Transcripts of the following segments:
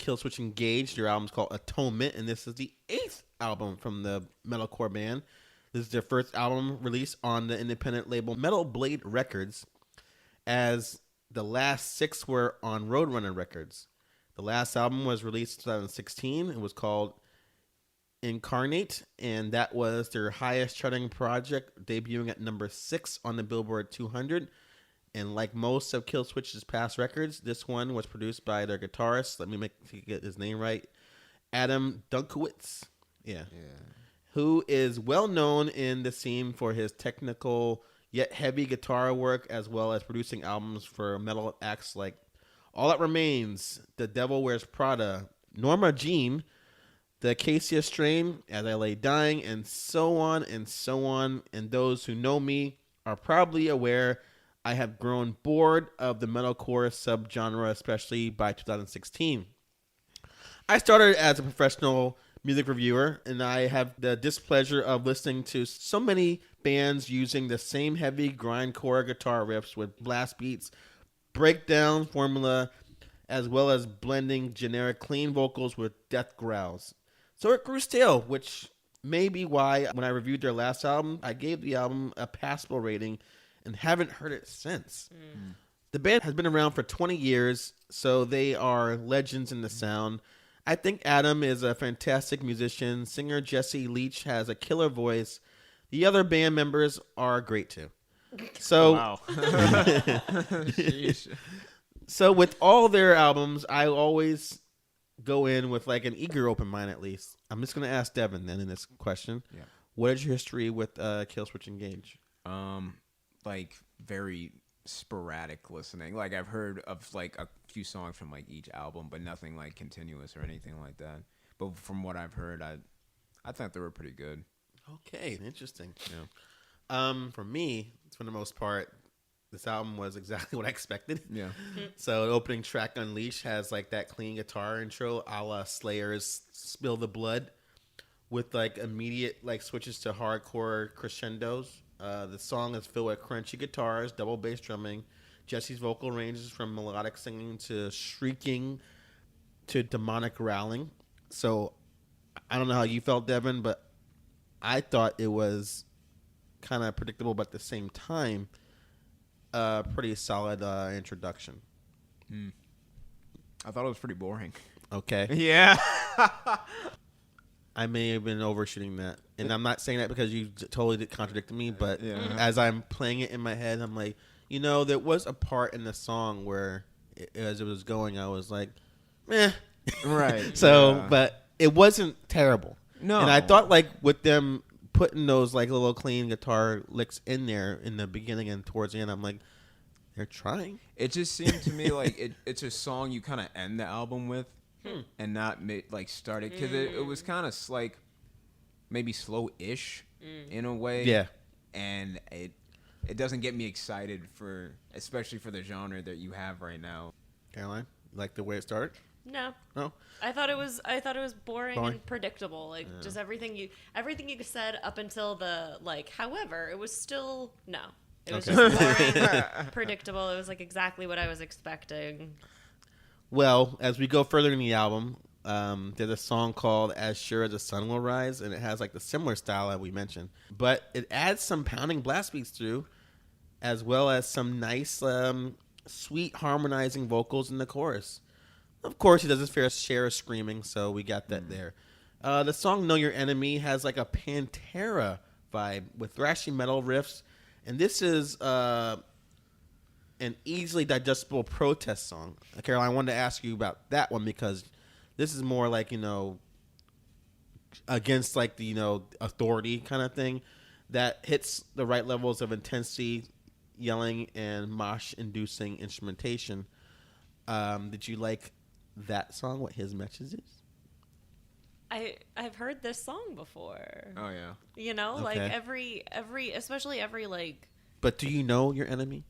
Killswitch Engage. Their album's called Atonement, and this is the 8th album from the metalcore band. This is their first album released on the independent label Metal Blade Records, as the last 6 were on Roadrunner Records. The last album was released in 2016. It was called Incarnate, and that was their highest charting project, debuting at number 6 on the Billboard 200. And like most of Killswitch's past records, this one was produced by their guitarist. Let me get his name right. Adam Dunkowitz. Yeah. Who is well known in the scene for his technical yet heavy guitar work, as well as producing albums for metal acts like All That Remains, The Devil Wears Prada, Norma Jean, The Acacia Strain, As I Lay Dying, and so on and so on. And those who know me are probably aware I have grown bored of the metalcore subgenre, especially by 2016. I started as a professional music reviewer, and I have the displeasure of listening to so many bands using the same heavy grindcore guitar riffs with blast beats, breakdown formula, as well as blending generic clean vocals with death growls. So it grew stale, which may be why when I reviewed their last album, I gave the album a passable rating and haven't heard it since. The band has been around for 20 years, so they are legends in the sound. I think Adam is a fantastic musician. Singer Jesse Leach has a killer voice. The other band members are great too. So, wow. So with all their albums, I always go in with like an eager open mind at least. I'm just going to ask Devin then in this question. Yeah. What is your history with Killswitch Engage? Like very sporadic listening. Like I've heard of like a few songs from like each album, but nothing like continuous or anything like that. But from what I've heard, I thought they were pretty good. Okay, interesting. Yeah. For me, for the most part, this album was exactly what I expected. Yeah. So the opening track, Unleash, has like that clean guitar intro, a la Slayer's "Spill the Blood," with like immediate like switches to hardcore crescendos. The song is filled with crunchy guitars, double bass drumming. Jesse's vocal ranges from melodic singing to shrieking to demonic growling. So I don't know how you felt, Devin, but I thought it was kind of predictable, but at the same time, pretty solid introduction. I thought it was pretty boring. Okay. Yeah. I may have been overshooting that. And I'm not saying that because you totally contradicted me, but Yeah. as I'm playing it in my head, I'm like, there was a part in the song where, as it was going, I was like, meh. Right. So, yeah. but it wasn't terrible. No. And I thought, like, with them putting those, like, little clean guitar licks in there in the beginning and towards the end, I'm like, they're trying. It just seemed to me like it's a song you kind of end the album with and not like start it. Because it was kind of like maybe slow-ish in a way. Yeah. And it doesn't get me excited especially for the genre that you have right now. Caroline, you like the way it started? No. No? I thought it was boring and predictable. Like just everything you said up until the like. However, it was still no. It was just boring, predictable. It was like exactly what I was expecting. Well, as we go further in the album, there's a song called As Sure as the Sun Will Rise, and it has like the similar style that we mentioned. But it adds some pounding blast beats through, as well as some nice, sweet harmonizing vocals in the chorus. Of course, he does his fair share of screaming, so we got that there. The song Know Your Enemy has like a Pantera vibe with thrashy metal riffs, and this is an easily digestible protest song. Caroline, I wanted to ask you about that one because this is more like, against like the, authority kind of thing that hits the right levels of intensity, yelling, and mosh-inducing instrumentation. Did you like that song, what his message is? I've heard this song before. Oh, yeah. Okay. Like every especially every like. But do you know your enemy?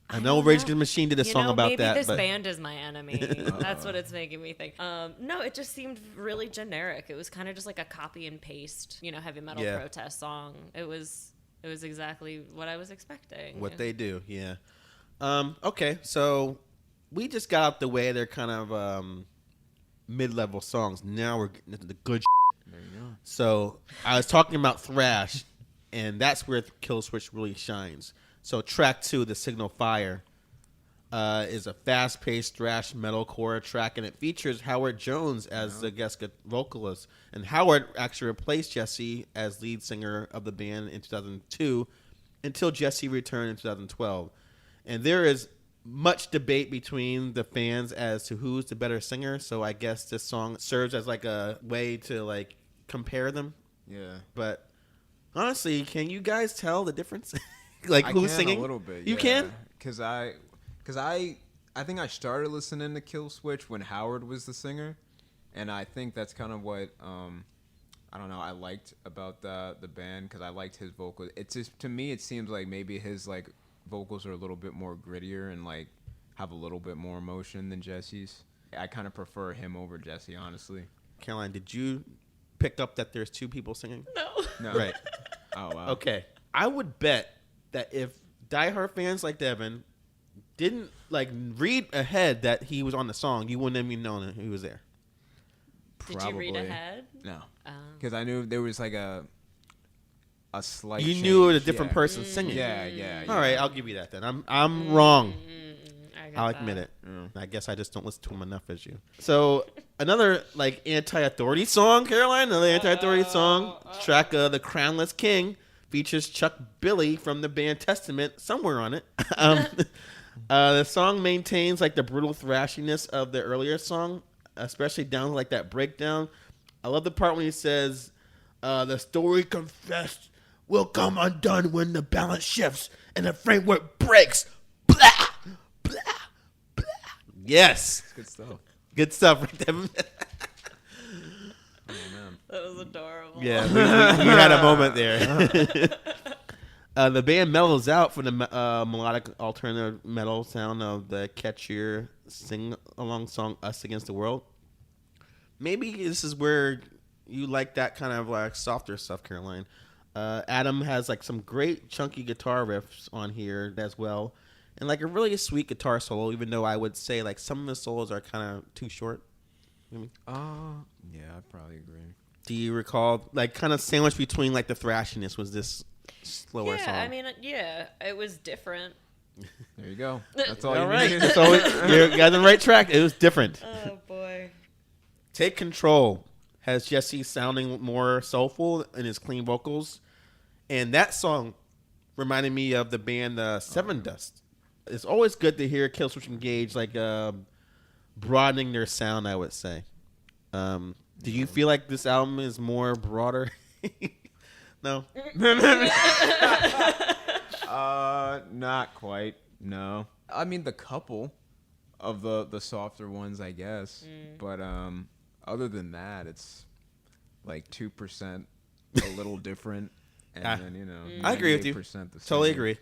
I know Rage Against the Machine did a song about maybe that. Maybe this but band is my enemy. That's what it's making me think. No, it just seemed really generic. It was kind of just like a copy and paste, heavy metal protest song. It was exactly what I was expecting. What they do, yeah. Okay, so we just got out the way their kind of mid-level songs. Now we're getting into the good There you go. So I was talking about thrash, and that's where Killswitch really shines. So track 2, The Signal Fire, is a fast-paced thrash metalcore track, and it features Howard Jones as the guest vocalist. And Howard actually replaced Jesse as lead singer of the band in 2002 until Jesse returned in 2012. And there is much debate between the fans as to who's the better singer. So I guess this song serves as like a way to like compare them. Yeah. But honestly, can you guys tell the difference? Like I who's can singing? a little bit. You can? Cause I think I started listening to Killswitch when Howard was the singer, and I think that's kind of what I don't know, I liked about the band, because I liked his vocals. It's just, to me, it seems like maybe his like vocals are a little bit more grittier and like have a little bit more emotion than Jesse's. I kind of prefer him over Jesse, honestly. Caroline, did you pick up that there's 2 people singing? No. No. Right. Oh wow. Okay. I would bet that if diehard fans like Devin didn't like read ahead that he was on the song, you wouldn't have even known he was there. Did you read ahead? No. Because I knew there was like a slight You change. knew it was a different person singing. Yeah. All right, I'll give you that then. I'm wrong. I'll that. admit it. I guess I just don't listen to him enough as you. So another like anti-authority song, Caroline. Another anti-authority song. Track "The Crownless King" features Chuck Billy from the band Testament somewhere on it. The song maintains like the brutal thrashiness of the earlier song, especially down to like that breakdown. I love the part when he says, "The story confessed will come undone when the balance shifts and the framework breaks." Blah, blah, blah. Yes. Good stuff. Good stuff right there. Oh man. That was adorable. Yeah, we had a moment there. The band mellows out for the melodic alternative metal sound of the catchier sing-along song "Us Against the World." Maybe this is where you like that kind of like softer stuff, Caroline. Adam has like some great chunky guitar riffs on here as well, and like a really sweet guitar solo. Even though I would say like some of the solos are kind of too short. You know what I mean? Yeah, I probably agree. Do you recall like kind of sandwiched between like the thrashiness was this slower song? Yeah, I mean, yeah, it was different. There you go. That's all you right. needed. So you got the right track. It was different. Oh boy. Take Control has Jesse sounding more soulful in his clean vocals, and that song reminded me of the band Seven Dust. It's always good to hear Killswitch Engage like broadening their sound, I would say. Do you feel like this album is more broader? No. Not quite. No. I mean, the couple of the softer ones, I guess. But other than that, it's like 2% a little different, and then I agree with you. 98% the same. Totally agree.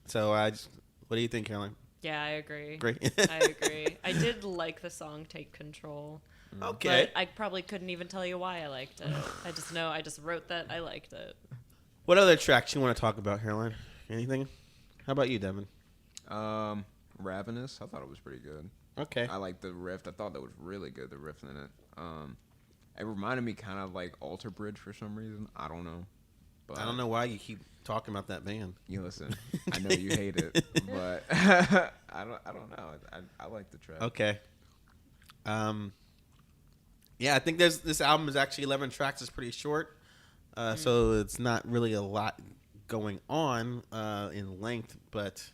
So what do you think, Caroline? Yeah, I agree. Great. I agree. I did like the song "Take Control." Okay. But I probably couldn't even tell you why I liked it. I just know I just wrote that I liked it. What other tracks you want to talk about, Caroline? Anything? How about you, Devin? Ravenous. I thought it was pretty good. Okay. I liked the riff. I thought that was really good, the riff in it. It reminded me kind of like Alter Bridge for some reason. I don't know. But I don't know why you keep talking about that band. You listen. I know you hate it, but I don't know. I like the track. Okay. Yeah, I think this album is actually 11 tracks. It's pretty short, so it's not really a lot going on in length. But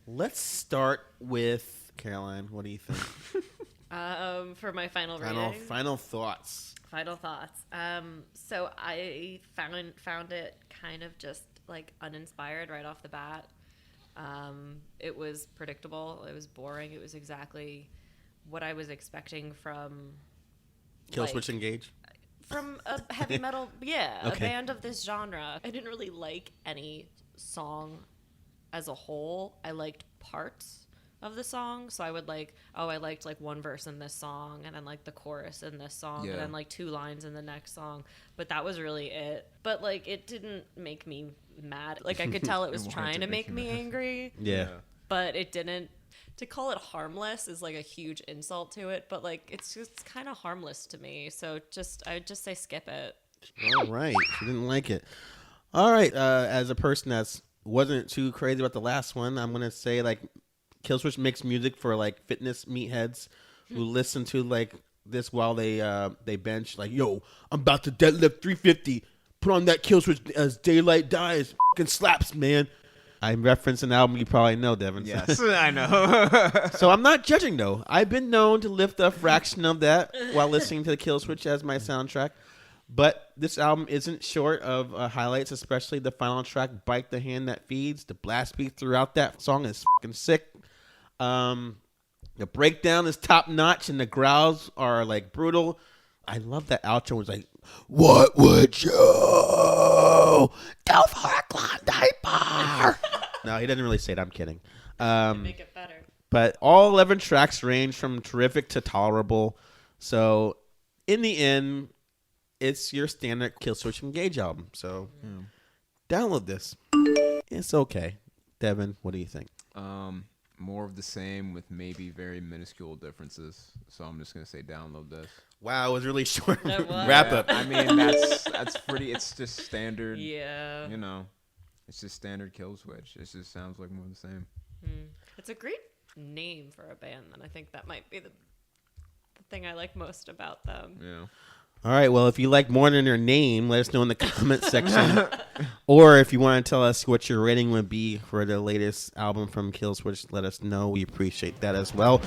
let's start with Caroline. What do you think? For my final rating. Final thoughts. Final thoughts. So I found it kind of just like uninspired right off the bat. It was predictable. It was boring. It was exactly what I was expecting from Killswitch Engage. From a heavy metal, a Okay. band of this genre. I didn't really like any song as a whole. I liked parts of the song, so I would I liked like one verse in this song, and then like the chorus in this song, and then like 2 lines in the next song, but that was really it. But like it didn't make me mad. Like I could tell it was trying to make me angry, Yeah. but it didn't. to call it harmless is like a huge insult to it, but like it's just kind of harmless to me. So I would just say skip it. All right, she didn't like it. All right, as a person that's wasn't too crazy about the last one, I'm gonna say like Killswitch makes music for like fitness meatheads who listen to like this while they bench. Like, yo, I'm about to deadlift 350. Put on that Killswitch as daylight dies. Fucking slaps, man. I reference an album you probably know, Devin. Yes, I know. So I'm not judging, though. I've been known to lift a fraction of that while listening to the Killswitch as my soundtrack. But this album isn't short of highlights, especially the final track, Bite the Hand That Feeds. The blast beat throughout that song is fucking sick. The breakdown is top notch, and the growls are like brutal. I love that outro. It's like, what would you do for a Klondike bar? No, he doesn't really say it. I'm kidding. Make it better. But all 11 tracks range from terrific to tolerable. So in the end, it's your standard Killswitch Engage album. So download this. It's okay. Devin, what do you think? More of the same with maybe very minuscule differences. So I'm just gonna say download this. Wow, it was really short. Wrap up. I mean, that's pretty. It's just standard. Yeah. You know, it's just standard Killswitch. It just sounds like more of the same. It's a great name for a band, and I think that might be the thing I like most about them. Yeah. All right, well, if you like more than your name, let us know in the comment section. Or if you want to tell us what your rating would be for the latest album from Killswitch, let us know. We appreciate that as well.